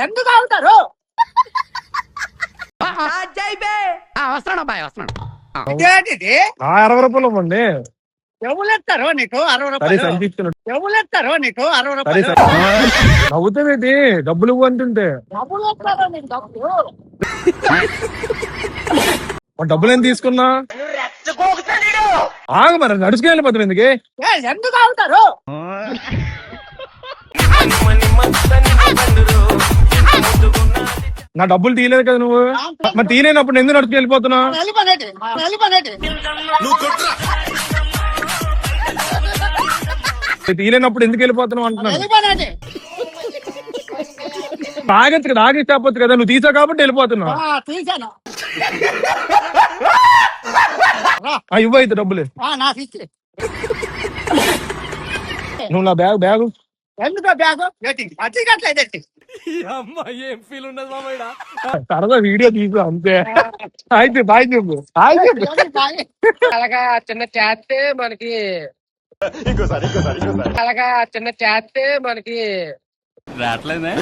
ఎందుకు అవుతారు? వస్తున్నాడు అబ్బాయి వస్తున్నాడు. ఇదేంటిది? 60 రూపాయలు ఇవ్వండి. ఎవరెత్తారో నీకు 60 సరే రూపాయలు? సంచిస్తున్నాడు. ఎవరెత్తారో నీకు 60 సరే రూపాయలు? నవ్వుతావేంటి? డబ్బులు ఇవ్వు అంటుంటే డబ్బులు ఎత్తారో నీకు డబ్బులు? డబ్బులు ఏం తీసుకున్నా? ఆగు మరి నడుచుకుని వెళ్ళిపోతాం ఎందుకు? ఎందుకు అవుతారు? నా డబ్బులు తీయలేదు కదా నువ్వు, మరి తీయలేనప్పుడు ఎందుకు నడుచుకుని వెళ్ళిపోతున్నావు? వెళ్ళిపోనేటి, వెళ్ళిపోనేటి. తీయలేనప్పుడు ఎందుకు వెళ్ళిపోతున్నావు అంటున్నాను. వెళ్ళిపోనేటి. ఆగచ్చు కదా, ఆగేసి చెప్పొచ్చు కదా, నువ్వు తీసావు కాబట్టి వెళ్ళిపోతున్నావు. తీసాను. ఇవ్వు అయితే డబ్బులు. నాకు ఇచ్చి. నువ్వు నా బ్యాగు ఎందుకో బ్యాగు అట్టిగట్లేదండి. ఏం ఫీల్ ఉండదు మామయ్య. సరదా వీడియో తీసు అంతే. అయితే బాయ్ చెప్పు. అలాగా చిన్న చేస్తే మనకి అలాగా చిన్న చేస్తే మనకి రావట్లేదే.